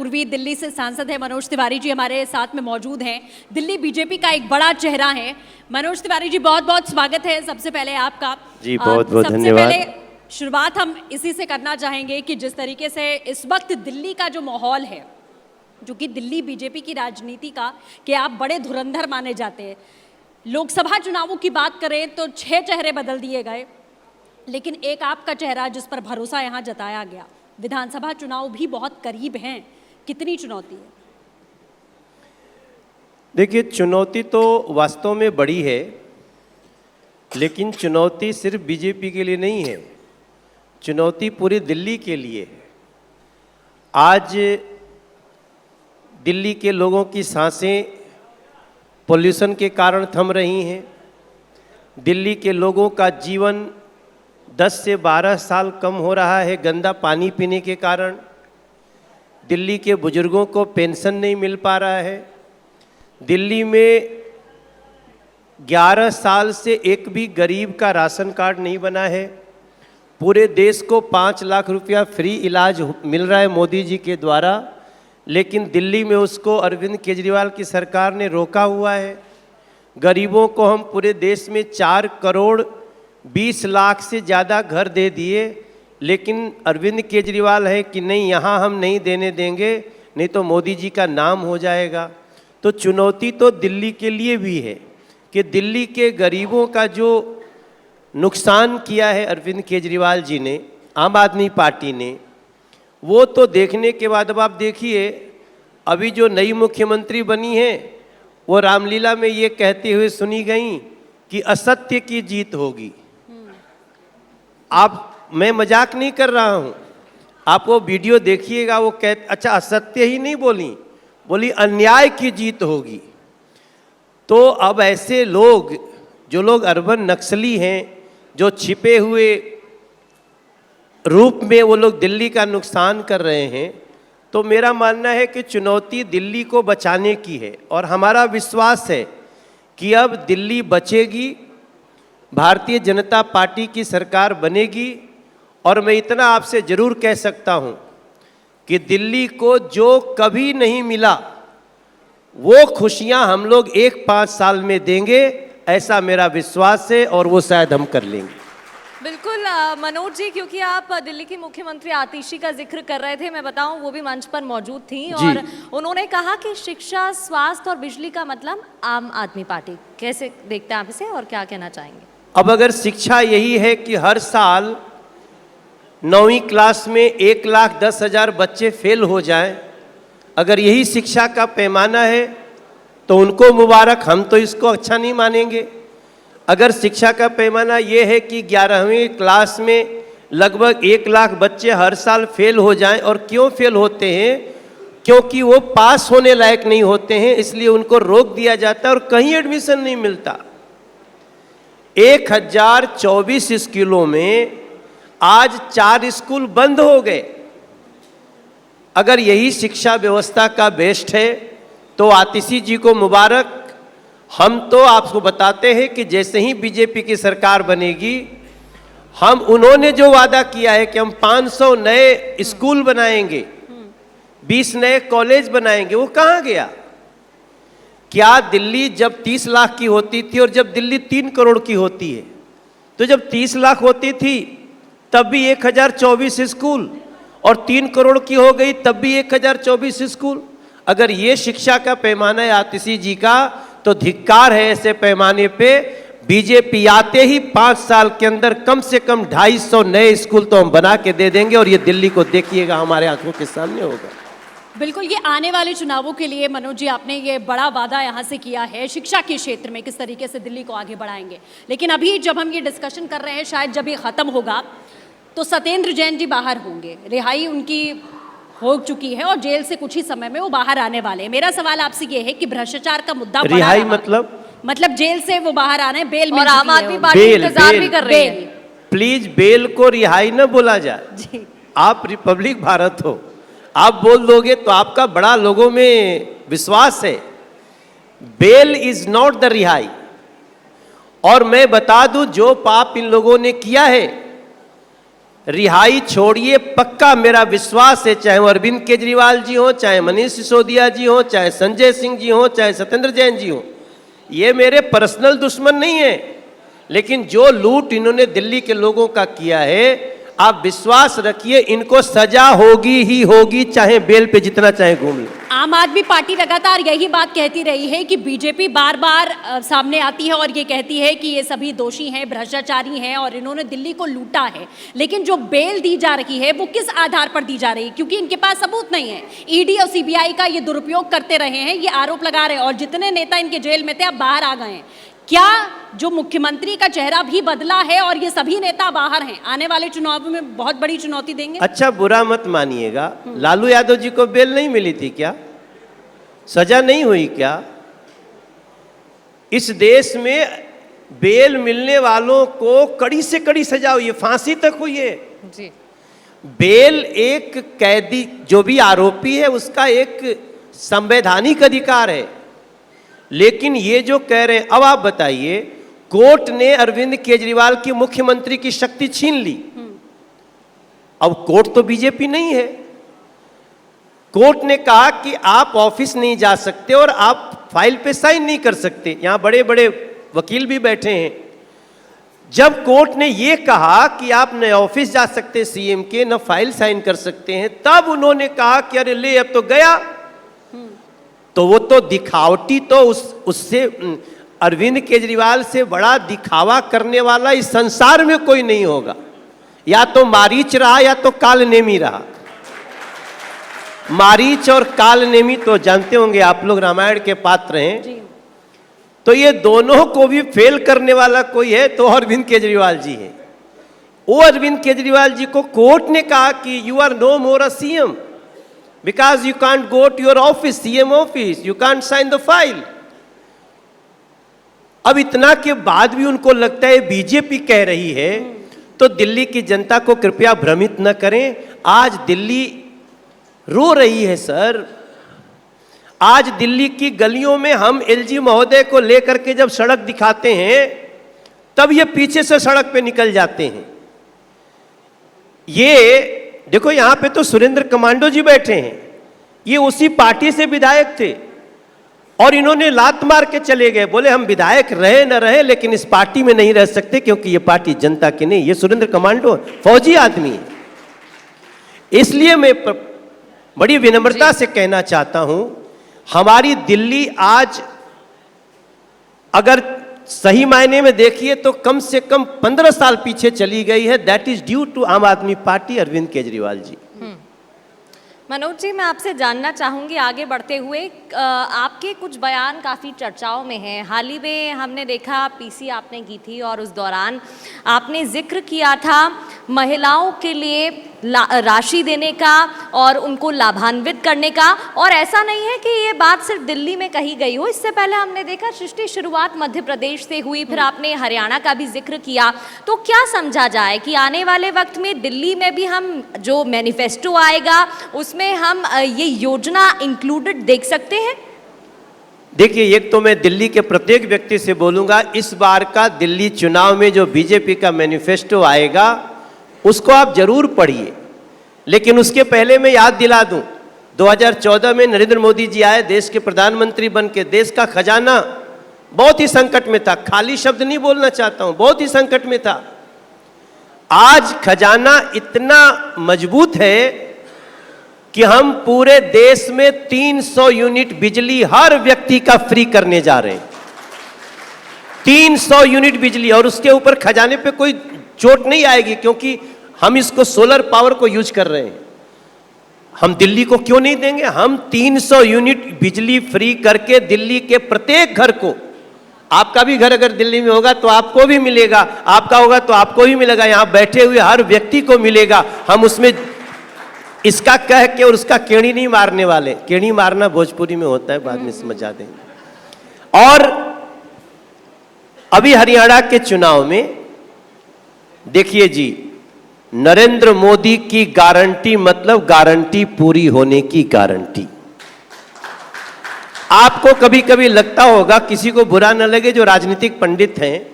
पूर्वी दिल्ली से सांसद है मनोज तिवारी जी हमारे साथ में मौजूद हैं। दिल्ली बीजेपी का एक बड़ा चेहरा है। मनोज तिवारी जी, बहुत बहुत स्वागत है सबसे पहले आपका। जी बहुत बहुत धन्यवाद। सबसे पहले शुरुआत हम इसी से करना चाहेंगे कि जिस तरीके से इस वक्त दिल्ली का जो माहौल है, जो कि दिल्ली बीजेपी की राजनीति का कि आप बड़े धुरंधर माने जाते हैं। लोकसभा चुनावों की बात करें तो 6 चेहरे बदल दिए गए, लेकिन एक आपका चेहरा जिस पर भरोसा यहाँ जताया गया। विधानसभा चुनाव भी बहुत करीब हैं, कितनी चुनौती है? देखिए, चुनौती तो वास्तव में बड़ी है, लेकिन चुनौती सिर्फ बीजेपी के लिए नहीं है, चुनौती पूरी दिल्ली के लिए है। आज दिल्ली के लोगों की सांसें पोल्यूशन के कारण थम रही हैं। दिल्ली के लोगों का जीवन 10 से 12 साल कम हो रहा है गंदा पानी पीने के कारण। दिल्ली के बुजुर्गों को पेंशन नहीं मिल पा रहा है। दिल्ली में 11 साल से एक भी गरीब का राशन कार्ड नहीं बना है। पूरे देश को 5 लाख रुपया फ्री इलाज मिल रहा है मोदी जी के द्वारा, लेकिन दिल्ली में उसको अरविंद केजरीवाल की सरकार ने रोका हुआ है। गरीबों को हम पूरे देश में 4 करोड़ 20 लाख से ज़्यादा घर दे दिए, लेकिन अरविंद केजरीवाल है कि नहीं, यहाँ हम नहीं देने देंगे, नहीं तो मोदी जी का नाम हो जाएगा। तो चुनौती तो दिल्ली के लिए भी है कि दिल्ली के गरीबों का जो नुकसान किया है अरविंद केजरीवाल जी ने, आम आदमी पार्टी ने, वो तो देखने के बाद अब आप देखिए, अभी जो नई मुख्यमंत्री बनी है वो रामलीला में ये कहते हुए सुनी गई कि असत्य की जीत होगी। मैं मजाक नहीं कर रहा हूँ, आप वो वीडियो देखिएगा। वो अच्छा, असत्य ही नहीं बोली अन्याय की जीत होगी। तो अब ऐसे लोग, जो लोग अर्बन नक्सली हैं, जो छिपे हुए रूप में वो लोग दिल्ली का नुकसान कर रहे हैं, तो मेरा मानना है कि चुनौती दिल्ली को बचाने की है। और हमारा विश्वास है कि अब दिल्ली बचेगी, भारतीय जनता पार्टी की सरकार बनेगी। और मैं इतना आपसे ज़रूर कह सकता हूं कि दिल्ली को जो कभी नहीं मिला वो खुशियां हम लोग 1-5 साल में देंगे, ऐसा मेरा विश्वास है, और वो शायद हम कर लेंगे। बिल्कुल मनोज जी, क्योंकि आप दिल्ली की मुख्यमंत्री आतिशी का जिक्र कर रहे थे, मैं बताऊं वो भी मंच पर मौजूद थी और उन्होंने कहा कि शिक्षा, स्वास्थ्य और बिजली का मतलब आम आदमी पार्टी। कैसे देखते हैं आप इसे और क्या कहना चाहेंगे? अब अगर शिक्षा यही है कि हर साल 9वीं क्लास में 1,10,000 बच्चे फेल हो जाएं, अगर यही शिक्षा का पैमाना है तो उनको मुबारक, हम तो इसको अच्छा नहीं मानेंगे। अगर शिक्षा का पैमाना ये है कि 11वीं क्लास में लगभग 1 लाख बच्चे हर साल फेल हो जाएं, और क्यों फेल होते हैं? क्योंकि वो पास होने लायक नहीं होते हैं, इसलिए उनको रोक दिया जाता है और कहीं एडमिशन नहीं मिलता। 1024 स्कूलों में आज 4 स्कूल बंद हो गए। अगर यही शिक्षा व्यवस्था का बेस्ट है तो आतिशी जी को मुबारक। हम तो आपको बताते हैं कि जैसे ही बीजेपी की सरकार बनेगी, हम उन्होंने जो वादा किया है कि हम 500 नए स्कूल बनाएंगे, 20 नए कॉलेज बनाएंगे, वो कहाँ गया? क्या दिल्ली जब 30 लाख की होती थी और जब दिल्ली 3 करोड़ की होती है, तो जब 30 लाख होती थी तब भी 1024 स्कूल, और 3 करोड़ की हो गई तब भी 1024 स्कूल। अगर ये शिक्षा का पैमाना है आतिशी जी का, तो धिक्कार है ऐसे पैमाने पे। बीजेपी आते ही 5 साल के अंदर कम से कम 250 नए स्कूल तो हम बना के दे देंगे, और ये दिल्ली को देखिएगा, हमारे आंखों के सामने होगा। बिल्कुल, ये आने वाले चुनावों के लिए मनोज जी आपने ये बड़ा वादा यहाँ से किया है शिक्षा के क्षेत्र में, किस तरीके से दिल्ली को आगे बढ़ाएंगे। लेकिन अभी जब हम ये डिस्कशन कर रहे हैं, शायद जब ये ख़त्म होगा तो सत्येंद्र जैन जी बाहर होंगे, रिहाई उनकी हो चुकी है और जेल से कुछ ही समय में वो बाहर आने वाले हैं। मेरा सवाल आपसे ये है कि भ्रष्टाचार का मुद्दा रिहाई मतलब जेल से वो बाहर आने हैं, बेल, और आम आदमी पार्टी इंतजार भी कर रही है। प्लीज बेल को रिहाई न बोला जाए। आप रिपब्लिक भारत हो, आप बोल दोगे तो आपका बड़ा लोगों में विश्वास है। बेल इज नॉट द रिहाई। और मैं बता दूं, जो पाप इन लोगों ने किया है रिहाई छोड़िए, पक्का मेरा विश्वास है, चाहे वो अरविंद केजरीवाल जी हो, चाहे मनीष सिसोदिया जी हो, चाहे संजय सिंह जी हो, चाहे सत्येंद्र जैन जी हो, ये मेरे पर्सनल दुश्मन नहीं है, लेकिन जो लूट इन्होंने दिल्ली के लोगों का किया है, आप विश्वास रखिए इनको सजा होगी ही होगी, चाहे बेल पे जितना चाहे घूम ले। आम आदमी पार्टी लगातार यही बात कहती रही है कि बीजेपी बार बार सामने आती है और ये कहती है कि ये सभी दोषी हैं, भ्रष्टाचारी हैं और इन्होंने दिल्ली को लूटा है, लेकिन जो बेल दी जा रही है वो किस आधार पर दी जा रही है? क्योंकि इनके पास सबूत नहीं है। ईडी और सीबीआई का ये दुरुपयोग करते रहे हैं, ये आरोप लगा रहे हैं, और जितने नेता इनके जेल में थे अब बाहर आ गए हैं। क्या जो मुख्यमंत्री का चेहरा भी बदला है और ये सभी नेता बाहर हैं, आने वाले चुनाव में बहुत बड़ी चुनौती देंगे? अच्छा, बुरा मत मानिएगा, लालू यादव जी को बेल नहीं मिली थी क्या? सजा नहीं हुई क्या? इस देश में बेल मिलने वालों को कड़ी से कड़ी सजा हुई है, फांसी तक हुई है जी। बेल एक कैदी, जो भी आरोपी है, उसका एक संवैधानिक अधिकार है। लेकिन ये जो कह रहे हैं, अब आप बताइए, कोर्ट ने अरविंद केजरीवाल की मुख्यमंत्री की शक्ति छीन ली। अब कोर्ट तो बीजेपी नहीं है। कोर्ट ने कहा कि आप ऑफिस नहीं जा सकते और आप फाइल पे साइन नहीं कर सकते। यहां बड़े बड़े वकील भी बैठे हैं। जब कोर्ट ने ये कहा कि आप न ऑफिस जा सकते सीएम के, न फाइल साइन कर सकते हैं, तब उन्होंने कहा कि अरे ले अब तो गया। तो वो तो दिखावटी, तो उससे अरविंद केजरीवाल से बड़ा दिखावा करने वाला इस संसार में कोई नहीं होगा। या तो मारीच रहा या तो कालनेमी रहा। मारीच और कालनेमी तो जानते होंगे आप लोग, रामायण के पात्र हैं जी। तो ये दोनों को भी फेल करने वाला कोई है तो अरविंद केजरीवाल जी है। वो अरविंद केजरीवाल जी को कोर्ट ने कहा कि you are no more a CM because you can't go to your office, CM office, you can't sign the file। अब इतना के बाद भी उनको लगता है बीजेपी कह रही है, तो दिल्ली की जनता को कृपया भ्रमित न करें। आज दिल्ली रो रही है सर। आज दिल्ली की गलियों में हम एलजी महोदय को लेकर के जब सड़क दिखाते हैं, तब ये पीछे से सड़क पे निकल जाते हैं। ये देखो, यहां पे तो सुरेंद्र कमांडो जी बैठे हैं, ये उसी पार्टी से विधायक थे और इन्होंने लात मार के चले गए। बोले हम विधायक रहे न रहे, लेकिन इस पार्टी में नहीं रह सकते क्योंकि ये पार्टी जनता की नहीं। ये सुरेंद्र कमांडो फौजी आदमी है। इसलिए मैं बड़ी विनम्रता से कहना चाहता हूं, हमारी दिल्ली आज अगर सही मायने में देखिए तो कम से कम 15 साल पीछे चली गई है। दैट इज ड्यू टू आम आदमी पार्टी, अरविंद केजरीवाल जी। मनोज जी, मैं आपसे जानना चाहूंगी आगे बढ़ते हुए, आपके कुछ बयान काफ़ी चर्चाओं में हैं। हाल ही में हमने देखा पीसी आपने की थी और उस दौरान आपने जिक्र किया था महिलाओं के लिए राशि देने का और उनको लाभान्वित करने का। और ऐसा नहीं है कि ये बात सिर्फ दिल्ली में कही गई हो, इससे पहले हमने देखा सृष्टि शुरुआत मध्य प्रदेश से हुई, फिर आपने हरियाणा का भी जिक्र किया। तो क्या समझा जाए कि आने वाले वक्त में दिल्ली में भी हम जो मैनिफेस्टो आएगा उसमें हम ये योजना इंक्लूडेड देख सकते हैं? देखिए, एक तो मैं दिल्ली के प्रत्येक व्यक्ति से बोलूंगा, इस बार का दिल्ली चुनाव में जो बीजेपी का मैनिफेस्टो आएगा उसको आप जरूर पढ़िए। लेकिन उसके पहले मैं याद दिला दूं, 2014 में नरेंद्र मोदी जी आए देश के प्रधानमंत्री बन के। देश का खजाना बहुत ही संकट में था, खाली शब्द नहीं बोलना चाहता हूं, बहुत ही संकट में था। आज खजाना इतना मजबूत है कि हम पूरे देश में 300 यूनिट बिजली हर व्यक्ति का फ्री करने जा रहे हैं। 300 यूनिट बिजली, और उसके ऊपर खजाने पे कोई चोट नहीं आएगी क्योंकि हम इसको सोलर पावर को यूज कर रहे हैं। हम दिल्ली को क्यों नहीं देंगे? हम 300 यूनिट बिजली फ्री करके दिल्ली के प्रत्येक घर को, आपका भी घर अगर दिल्ली में होगा तो आपको भी मिलेगा, आपका होगा तो आपको भी मिलेगा, यहां बैठे हुए हर व्यक्ति को मिलेगा। हम उसमें इसका कह के और उसका केड़ी नहीं मारने वाले। केड़ी मारना भोजपुरी में होता है, बाद में समझा देंगे। और अभी हरियाणा के चुनाव में देखिए जी, नरेंद्र मोदी की गारंटी मतलब गारंटी पूरी होने की गारंटी। आपको कभी कभी लगता होगा, किसी को बुरा न लगे जो राजनीतिक पंडित हैं,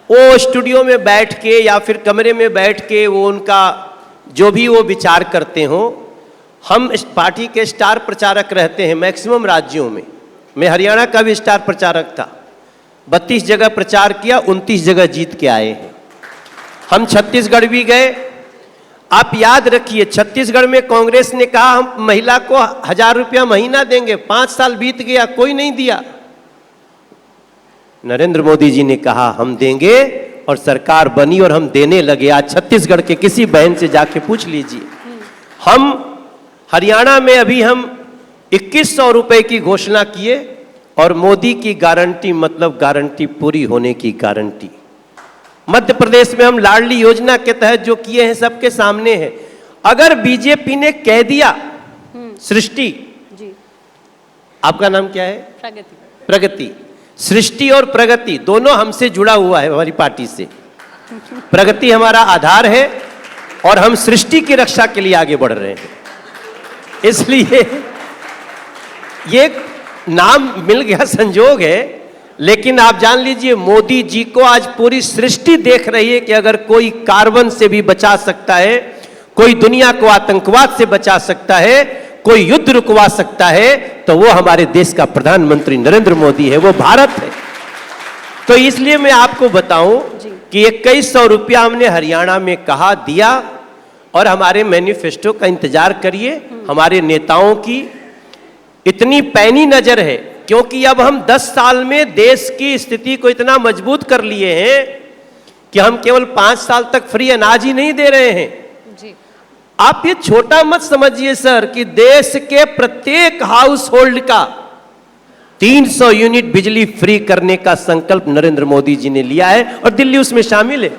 वो स्टूडियो में बैठ के या फिर कमरे में बैठ के वो उनका जो भी वो विचार करते हो, हम इस पार्टी के स्टार प्रचारक रहते हैं मैक्सिमम राज्यों में। मैं हरियाणा का भी स्टार प्रचारक था, 32 जगह प्रचार किया, 29 जगह जीत के आए हैं। हम छत्तीसगढ़ भी गए। आप याद रखिए, छत्तीसगढ़ में कांग्रेस ने कहा हम महिला को 1000 रुपया महीना देंगे, 5 साल बीत गया, कोई नहीं दिया। नरेंद्र मोदी जी ने कहा हम देंगे और सरकार बनी और हम देने लगे। आज छत्तीसगढ़ के किसी बहन से जाके पूछ लीजिए। हम हरियाणा में अभी हम 2100 रुपए की घोषणा किए और मोदी की गारंटी मतलब गारंटी पूरी होने की गारंटी। मध्य प्रदेश में हम लाडली योजना के तहत जो किए हैं सबके सामने है। अगर बीजेपी ने कह दिया सृष्टि, जी, आपका नाम क्या है? प्रगति। प्रगति। सृष्टि और प्रगति दोनों हमसे जुड़ा हुआ है, हमारी पार्टी से। प्रगति हमारा आधार है और हम सृष्टि की रक्षा के लिए आगे बढ़ रहे हैं। इसलिए ये नाम मिल गया, संजोग है। लेकिन आप जान लीजिए मोदी जी को आज पूरी सृष्टि देख रही है कि अगर कोई कार्बन से भी बचा सकता है, कोई दुनिया को आतंकवाद से बचा सकता है, कोई युद्ध रुकवा सकता है, तो वो हमारे देश का प्रधानमंत्री नरेंद्र मोदी है, वो भारत है। तो इसलिए मैं आपको बताऊं कि 2100 रुपया हमने हरियाणा में कहा दिया और हमारे मैनिफेस्टो का इंतजार करिए। हमारे नेताओं की इतनी पैनी नजर है क्योंकि अब हम 10 साल में देश की स्थिति को इतना मजबूत कर लिए हैं कि हम केवल 5 साल तक फ्री अनाज ही नहीं दे रहे हैं। जी। आप ये छोटा मत समझिए सर कि देश के प्रत्येक हाउस होल्ड का 300 यूनिट बिजली फ्री करने का संकल्प नरेंद्र मोदी जी ने लिया है और दिल्ली उसमें शामिल है।